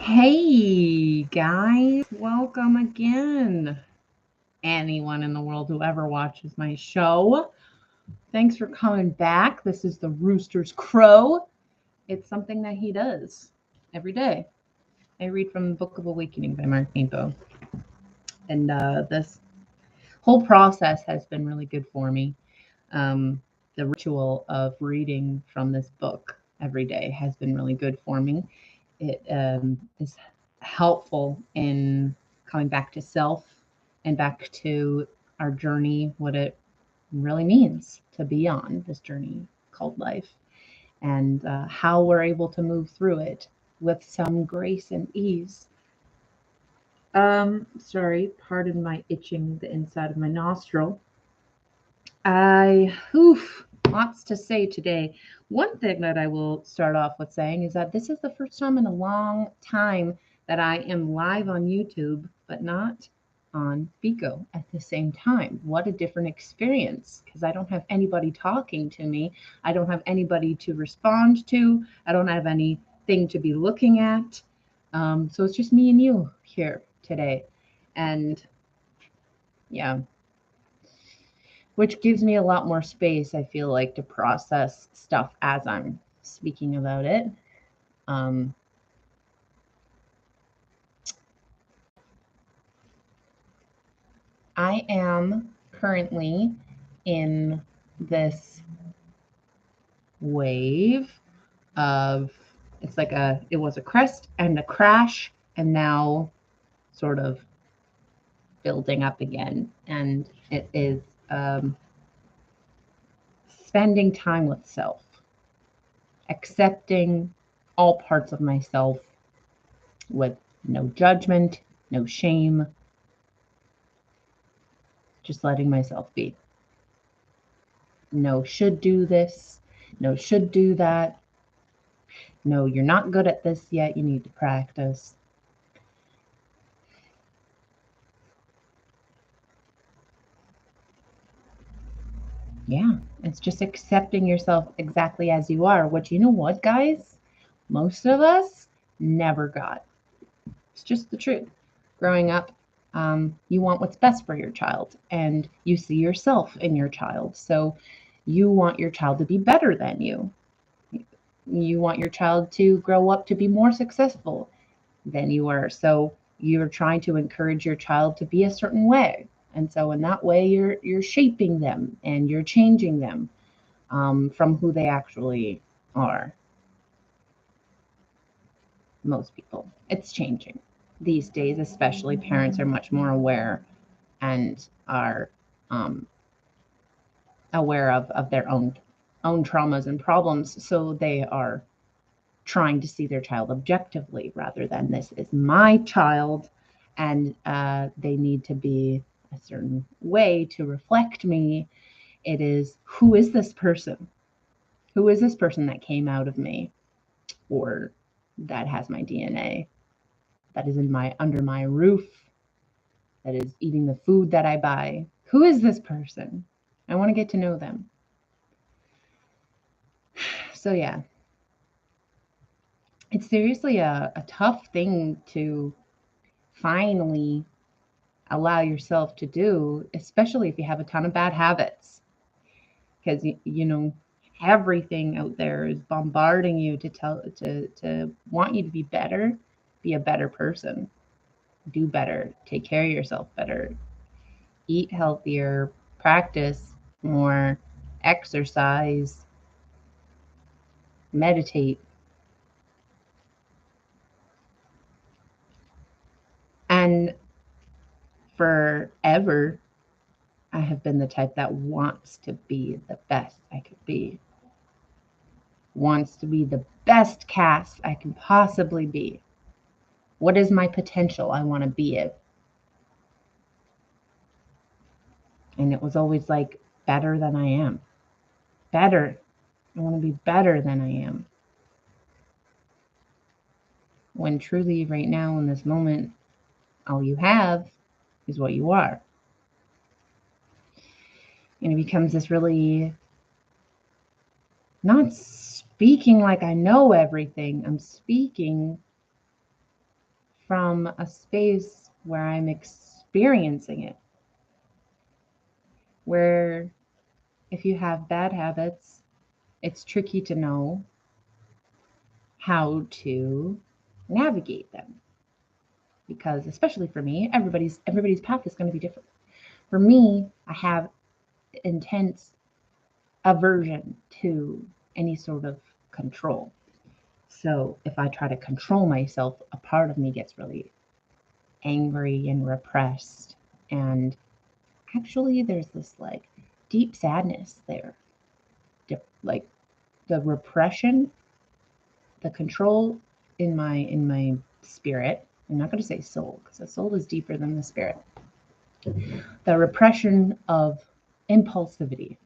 Hey guys, welcome again. Anyone in the world who ever watches my show, thanks for coming back. This is the Rooster's Crow. It's something that he does every day. I read from the Book of Awakening by Nepo. And this whole process has been really good for me. The ritual of reading from this book every day has been really good for me. It is helpful in coming back to self and back to our journey, what it really means to be on this journey called life, and how we're able to move through it with some grace and ease. Sorry, pardon my itching the inside of my nostril. Lots to say today. One thing that I will start off with saying is that this is the first time in a long time that I am live on YouTube, but not on Bigo at the same time. What a different experience, because I don't have anybody talking to me. I don't have anybody to respond to. I don't have anything to be looking at. So it's just me and you here today. And yeah, which gives me a lot more space, I feel like, to process stuff as I'm speaking about it. Um, I am currently in this wave of, it was a crest and a crash, and now sort of building up again. And it is spending time with self, accepting all parts of myself with no judgment, no shame, just letting myself be. No, should do this. No, should do that. No, you're not good at this yet. You need to practice. Yeah, it's just accepting yourself exactly as you are, which, you know what, guys? Most of us never got. It's just the truth. Growing up, you want what's best for your child, and you see yourself in your child. So you want your child to be better than you. You want your child to grow up to be more successful than you are. So you're trying to encourage your child to be a certain way. And so in that way, you're shaping them and you're changing them from who they actually are. Most people, it's changing these days. Especially parents are much more aware and are aware of their own traumas and problems. So they are trying to see their child objectively rather than this is my child and they need to be a certain way to reflect me. It is, who is this person? Who is this person that came out of me, or that has my DNA, that is in my under my roof, that is eating the food that I buy? Who is this person? I want to get to know them. So yeah, it's seriously a tough thing to finally allow yourself to do, especially if you have a ton of bad habits. Because you know, everything out there is bombarding you to want you to be better, be a better person, do better, take care of yourself better, eat healthier, practice more, exercise, meditate. And forever I have been the type that wants to be the best I could be, wants to be the best cast I can possibly be. What is my potential? I want to be it. And it was always like, better than I am. Better. I want to be better than I am. When truly, right now, in this moment, all you have is what you are. And it becomes this really, not speaking like I know everything, I'm speaking from a space where I'm experiencing it. Where if you have bad habits, it's tricky to know how to navigate them. Because especially for me, everybody's path is going to be different. For me, I have intense aversion to any sort of control. So if I try to control myself, a part of me gets really angry and repressed. And actually, there's this like deep sadness there. Like the repression, the control in my spirit. I'm not going to say soul because the soul is deeper than the spirit. The repression of impulsivity.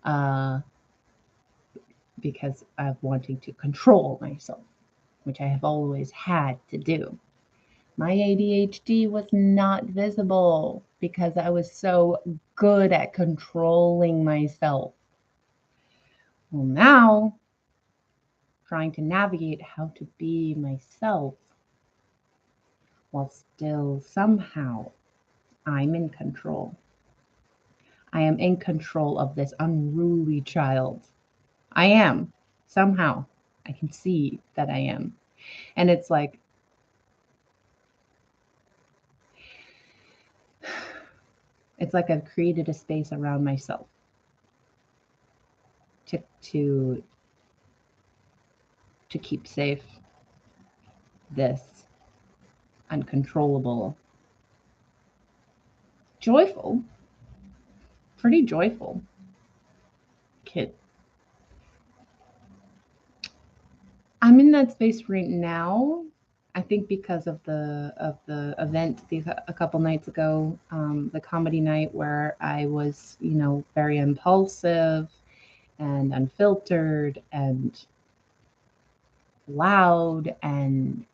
Uh, because of wanting to control myself, which I have always had to do. My ADHD was not visible because I was so good at controlling myself. Well, now, trying to navigate how to be myself while still somehow I'm in control. I am in control of this unruly child. I am. Somehow. I can see that I am. And it's like, I've created a space around myself to keep safe this uncontrollable, joyful, pretty joyful kid. I'm in that space right now. I think because of the event a couple nights ago, the comedy night where I was, very impulsive and unfiltered and loud, and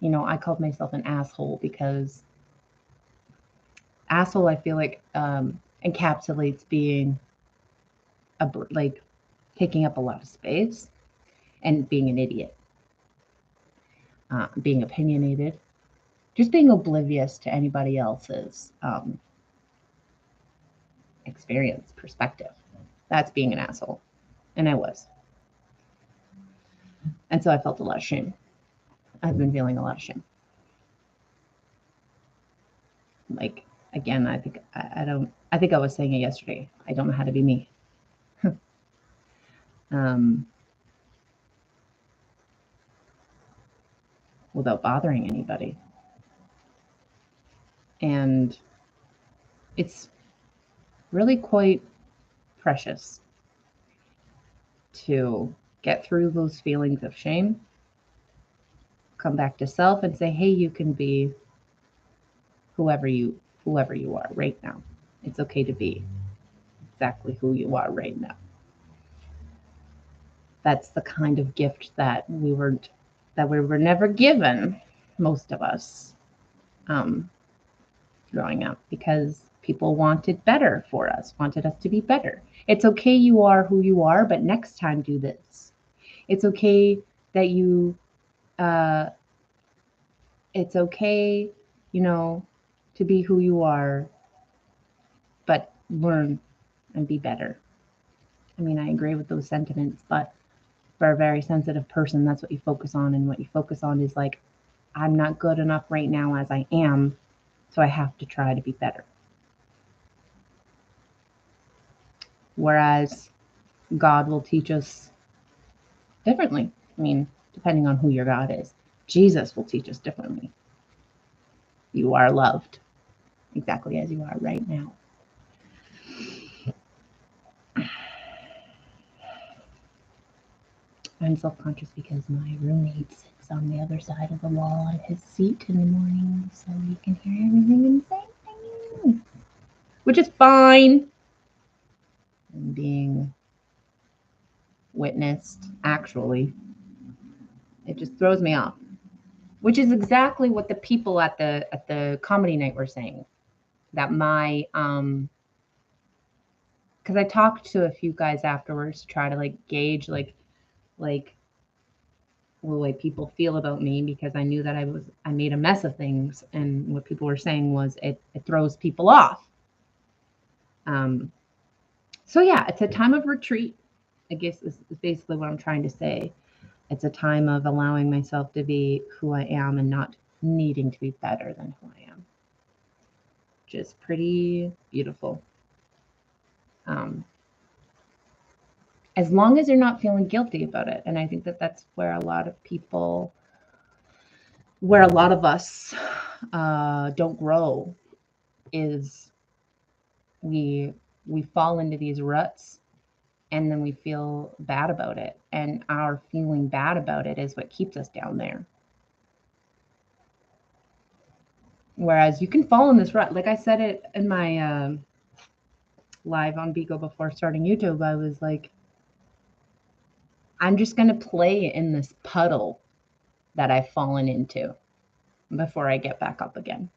I called myself an asshole because asshole I feel like encapsulates being like taking up a lot of space and being an idiot, being opinionated, just being oblivious to anybody else's experience, perspective. That's being an asshole. And I was. And so I felt a lot of shame. I've been feeling a lot of shame. Like, again, I think I was saying it yesterday. I don't know how to be me. Without bothering anybody. And it's really quite precious to get through those feelings of shame, come back to self and say, hey, you can be whoever you are right now. It's okay to be exactly who you are right now. That's the kind of gift that we were never given, most of us, growing up, because people wanted better for us, wanted us to be better. It's okay you are who you are, but next time do this. It's okay that you it's okay, to be who you are, but learn and be better. I mean, I agree with those sentiments, but for a very sensitive person, that's what you focus on. And what you focus on is like, I'm not good enough right now as I am, so I have to try to be better. Whereas God will teach us differently. I mean, depending on who your God is. Jesus will teach us differently. You are loved exactly as you are right now. I'm self-conscious because my roommate sits on the other side of the wall on his seat in the morning, so you can hear everything I'm saying, which is fine. I'm being witnessed, actually. It just throws me off, which is exactly what the people at the comedy night were saying. That my because I talked to a few guys afterwards to try to like gauge like the way people feel about me, because I knew that I made a mess of things, and what people were saying was it throws people off. Um, so yeah, it's a time of retreat. I guess is basically what I'm trying to say. It's a time of allowing myself to be who I am and not needing to be better than who I am. Just pretty beautiful. Um, as long as you're not feeling guilty about it, and I think that that's where a lot of people, where a lot of us don't grow, is we we fall into these ruts, and then we feel bad about it, and our feeling bad about it is what keeps us down there. Whereas you can fall in this rut, like I said it in my live on Bigo before starting YouTube. I was like, I'm just going to play in this puddle that I've fallen into before I get back up again.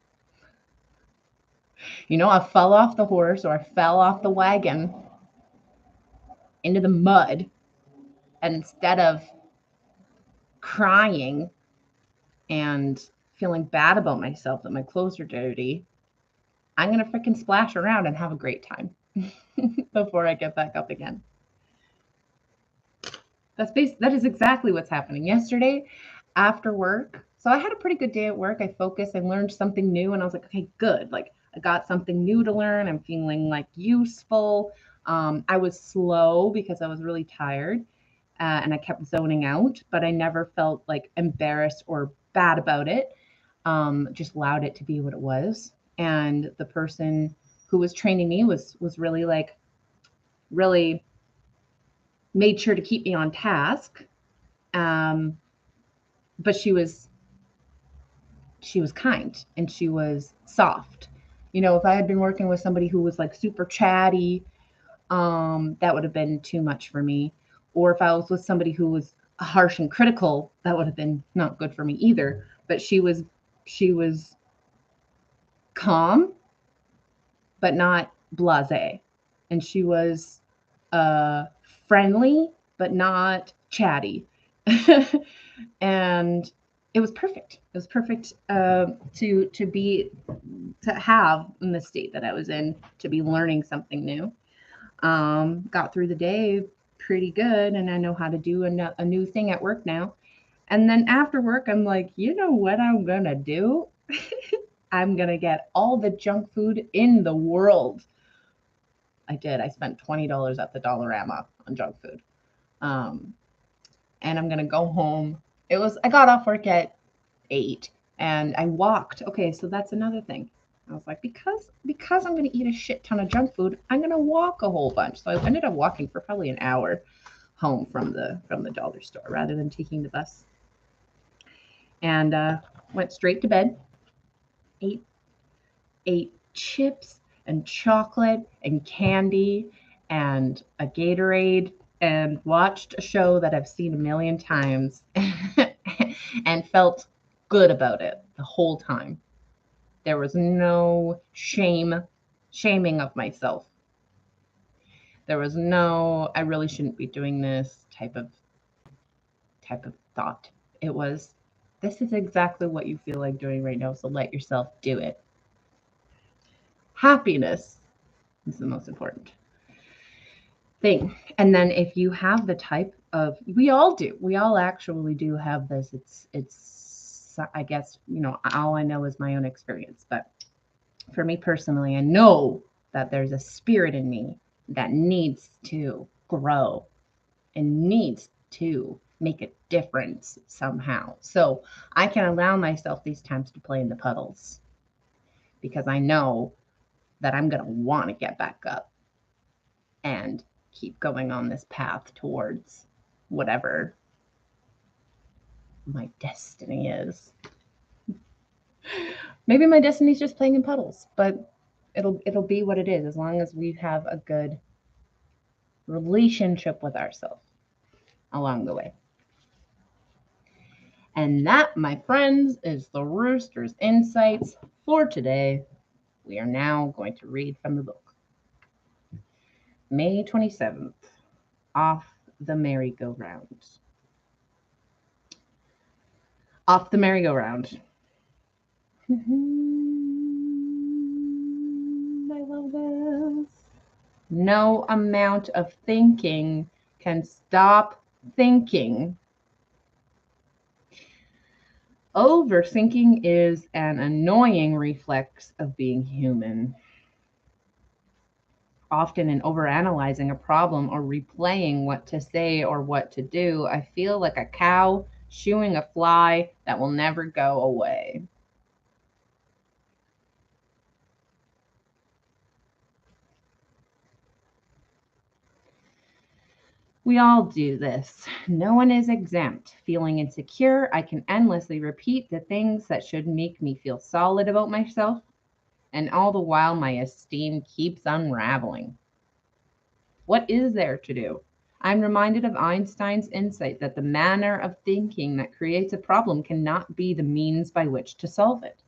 You know, I fell off the horse, or I fell off the wagon into the mud, and instead of crying and feeling bad about myself that my clothes are dirty, I'm going to freaking splash around and have a great time before I get back up again. That is exactly what's happening. Yesterday after work, so I had a pretty good day at work. I focused, I learned something new, and I was like, okay, good. Like, I got something new to learn. I'm feeling like useful. I was slow because I was really tired, and I kept zoning out, but I never felt like embarrassed or bad about it. Just allowed it to be what it was. And the person who was training me was really like, really made sure to keep me on task. Um, but she was kind, and she was soft. You know, if I had been working with somebody who was like super chatty, that would have been too much for me. Or if I was with somebody who was harsh and critical, that would have been not good for me either. But she was calm, but not blasé, and she was uh, friendly, but not chatty. And it was perfect. It was perfect to have in the state that I was in, to be learning something new. Got through the day pretty good, and I know how to do a new thing at work now. And then after work, I'm like, you know what I'm gonna do? I'm gonna get all the junk food in the world. I did. I spent $20 at the Dollarama on junk food. Um, and I'm gonna go home. I got off work at 8, and I walked. Okay, so that's another thing. I was like, because I'm gonna eat a shit ton of junk food, I'm gonna walk a whole bunch. So I ended up walking for probably an hour home from the dollar store rather than taking the bus. And went straight to bed. Ate ate chips and chocolate and candy and a Gatorade, and watched a show that I've seen a million times and felt good about it the whole time. There was no shaming of myself. There was no I really shouldn't be doing this type of thought. It was, this is exactly what you feel like doing right now, so let yourself do it. Happiness is the most important thing. And then if you have the type of, we all actually do have this. It's I guess, all I know is my own experience, but for me personally, I know that there's a spirit in me that needs to grow and needs to make a difference somehow. So I can allow myself these times to play in the puddles, because I know that I'm going to want to get back up and keep going on this path towards whatever my destiny is. Maybe my destiny is just playing in puddles, but it'll be what it is, as long as we have a good relationship with ourselves along the way. And that, my friends, is the Rooster's Insights for today. We are now going to read from the book. May 27th, Off the Merry-Go-Round. Off the merry-go-round. I love this. No amount of thinking can stop thinking. Overthinking is an annoying reflex of being human. Often in overanalyzing a problem or replaying what to say or what to do, I feel like a cow shooing a fly that will never go away. We all do this. No one is exempt. Feeling insecure, I can endlessly repeat the things that should make me feel solid about myself, and all the while my esteem keeps unraveling. What is there to do? I'm reminded of Einstein's insight that the manner of thinking that creates a problem cannot be the means by which to solve it.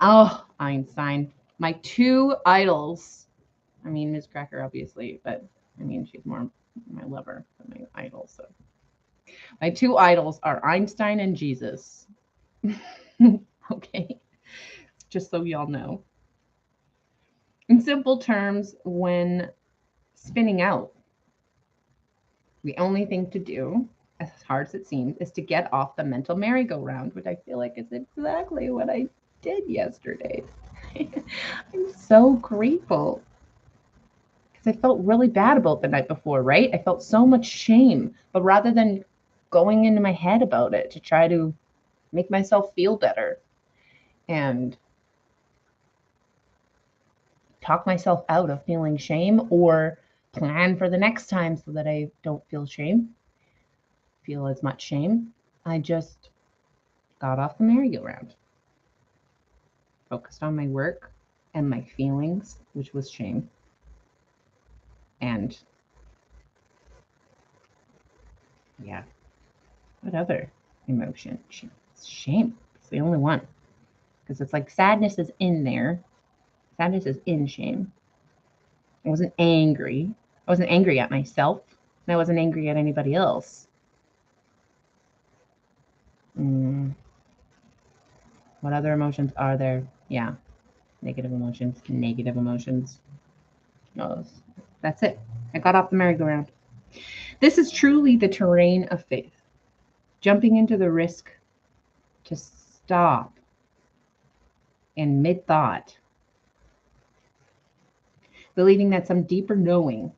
Oh, Einstein, my two idols. I mean, Ms. Cracker, obviously, but I mean, she's more my lover than my idol. So my two idols are Einstein and Jesus. Okay, just so y'all know. In simple terms, when spinning out, the only thing to do, as hard as it seems, is to get off the mental merry-go-round, which I feel like is exactly what I did yesterday. I'm so grateful because I felt really bad about the night before, right? I felt so much shame, but rather than going into my head about it to try to make myself feel better and talk myself out of feeling shame or plan for the next time so that I don't feel as much shame, I just got off the merry-go-round, focused on my work and my feelings, which was shame. And yeah, what other emotion? Shame. It's the only one. Because it's like sadness is in there. Sadness is in shame. I wasn't angry. I wasn't angry at myself. And I wasn't angry at anybody else. What other emotions are there? Yeah. Negative emotions. Negative emotions. No, that's it. I got off the merry-go-round. This is truly the terrain of faith. Jumping into the risk to stop in mid-thought, believing that some deeper knowing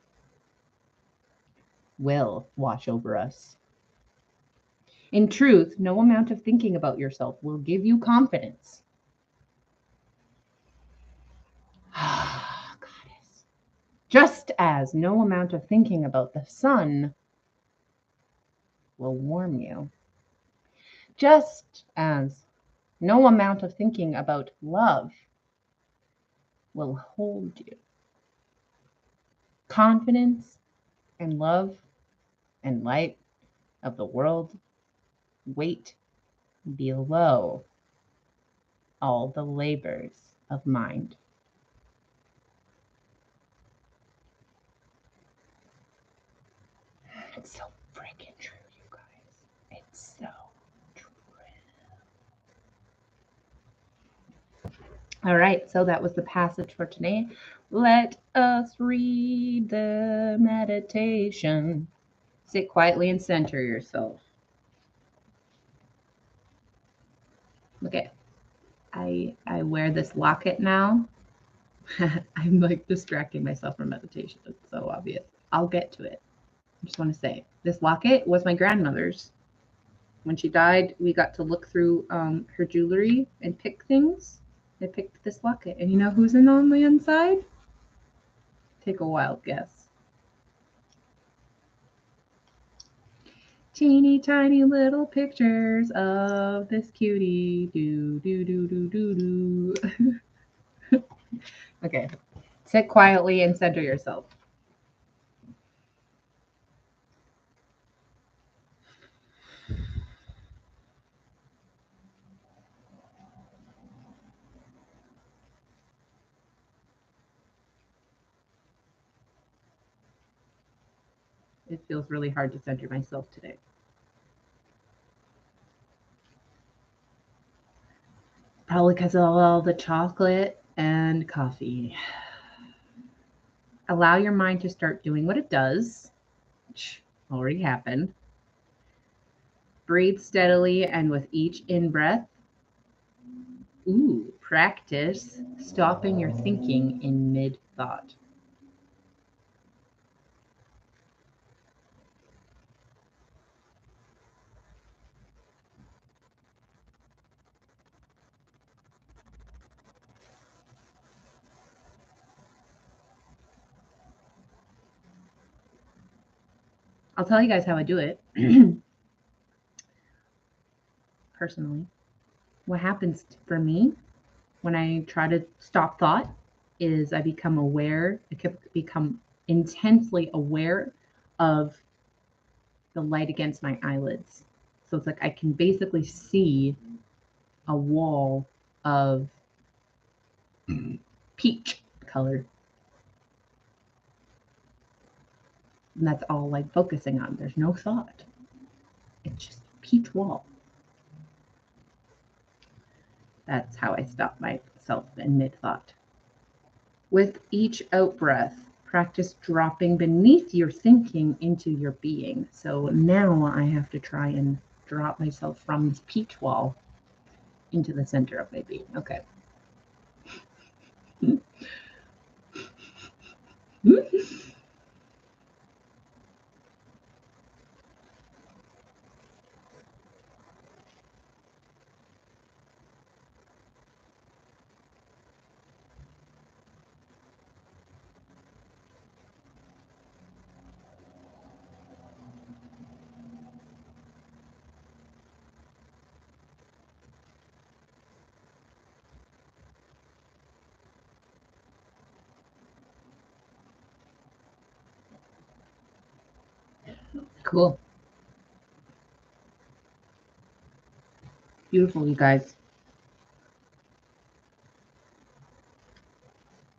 will wash over us. In truth, no amount of thinking about yourself will give you confidence. Goddess. Just as no amount of thinking about the sun will warm you. Just as no amount of thinking about love will hold you. Confidence and love and light of the world wait below all the labors of mind. It's so freaking true, you guys. It's so true. All right, so that was the passage for today. Let us read the meditation. Sit quietly and center yourself. Okay, I wear this locket now. I'm like distracting myself from meditation. It's so obvious. I'll get to it. I just want to say this locket was my grandmother's. When she died, we got to look through her jewelry and pick things. I picked this locket, and you know who's in on the inside? Take a wild guess. Teeny tiny little pictures of this cutie. Do do do do do do. Okay, sit quietly and center yourself. It feels really hard to center myself today. Probably because of all the chocolate and coffee. Allow your mind to start doing what it does, which already happened. Breathe steadily, and with each in-breath, practice stopping your thinking in mid-thought. I'll tell you guys how I do it personally. What happens for me when I try to stop thought is I become aware, I become intensely aware of the light against my eyelids. So it's like I can basically see a wall of peach color. And that's all like focusing on. There's no thought. It's just peach wall. That's how I stop myself in mid-thought. With each out-breath, practice dropping beneath your thinking into your being. So now I have to try and drop myself from this peach wall into the center of my being. Okay. Cool. Beautiful, you guys.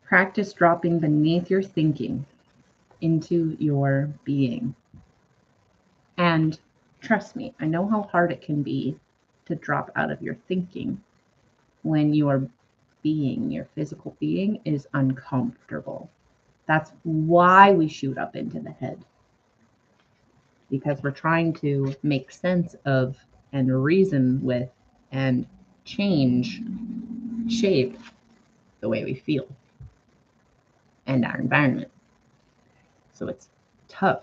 Practice dropping beneath your thinking into your being. And trust me, I know how hard it can be to drop out of your thinking when your being, your physical being, is uncomfortable. That's why we shoot up into the head. Because we're trying to make sense of and reason with and change, shape the way we feel and our environment. So it's tough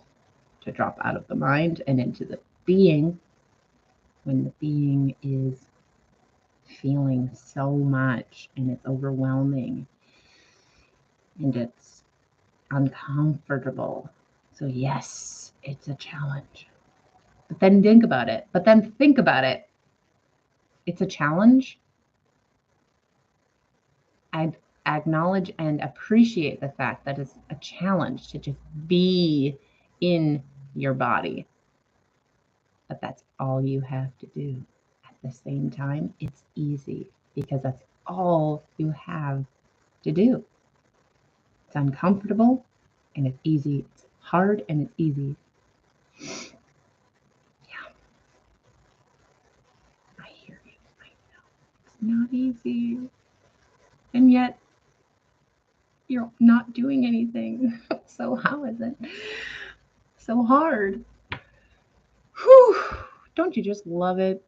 to drop out of the mind and into the being when the being is feeling so much and it's overwhelming and it's uncomfortable. So yes, it's a challenge. But then think about it. It's a challenge. I'd acknowledge and appreciate the fact that it's a challenge to just be in your body. But that's all you have to do. At the same time, it's easy because that's all you have to do. It's uncomfortable and it's easy. It's hard and it's easy. Yeah. I hear you. I know. It's not easy. And yet, you're not doing anything. So how is it so hard? Whew. Don't you just love it?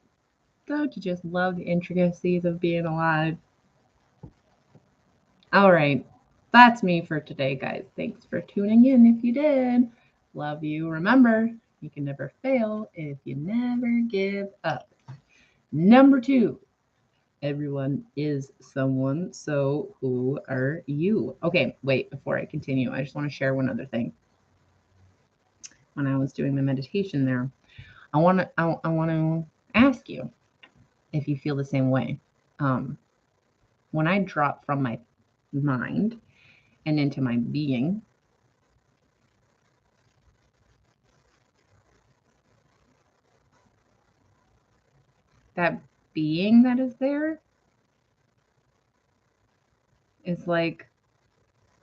Don't you just love the intricacies of being alive? All right. That's me for today, guys. Thanks for tuning in if you did. Love you. Remember, you can never fail if you never give up. Number 2, everyone is someone. So who are you? Okay, wait, before I continue, I just want to share one other thing. When I was doing the meditation there, I want to ask you if you feel the same way. When I drop from my mind and into my being, that being that is there is like,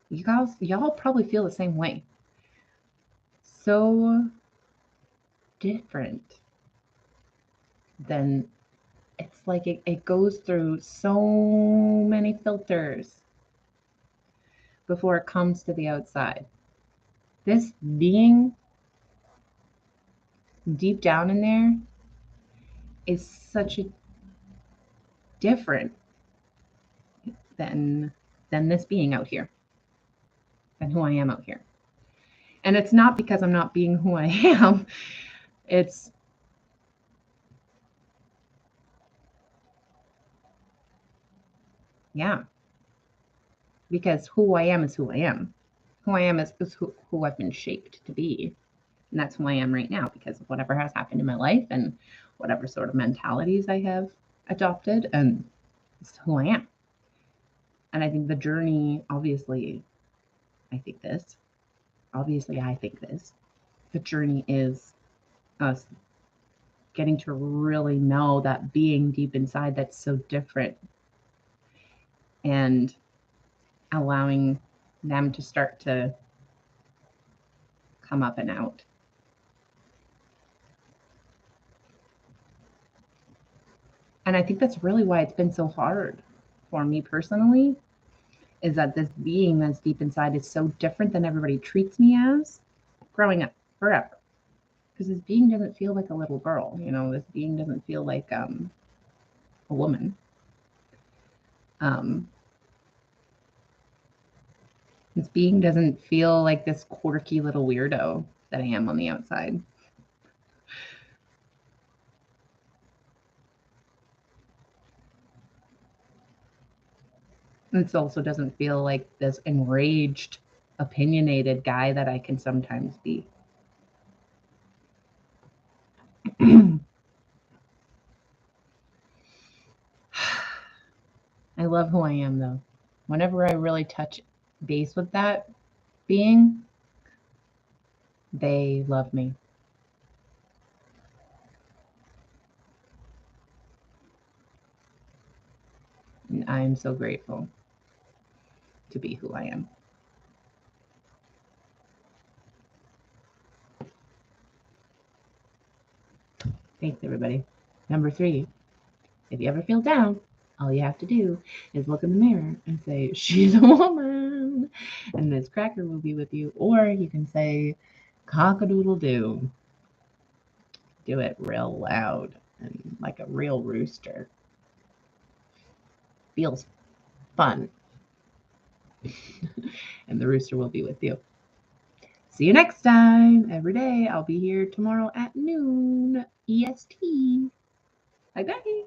y'all probably feel the same way. So different than it's like it goes through so many filters before it comes to the outside. This being deep down in there is such a different than this being out here, than who I am out here. And it's not because I'm not being who I am. It's yeah, because who I am is who I am. Who I am is who I've been shaped to be. And that's who I am right now because of whatever has happened in my life and whatever sort of mentalities I have adopted. And it's who I am. And I think the journey, obviously, I think this. Obviously, I think this. The journey is us getting to really know that being deep inside that's so different and allowing them to start to come up and out. And I think that's really why it's been so hard for me personally, is that this being that's deep inside is so different than everybody treats me as growing up forever. Because this being doesn't feel like a little girl, this being doesn't feel like a woman. This being doesn't feel like this quirky little weirdo that I am on the outside. It also doesn't feel like this enraged, opinionated guy that I can sometimes be. I love who I am, though. Whenever I really touch base with that being, they love me. And I am so grateful to be who I am. Thanks, everybody. Number 3, if you ever feel down, all you have to do is look in the mirror and say, she's a woman. And this cracker will be with you. Or you can say, cock-a-doodle-doo. Do it real loud and like a real rooster. Feels fun. And the rooster will be with you. See you next time. Every day. I'll be here tomorrow at noon EST. Bye bye.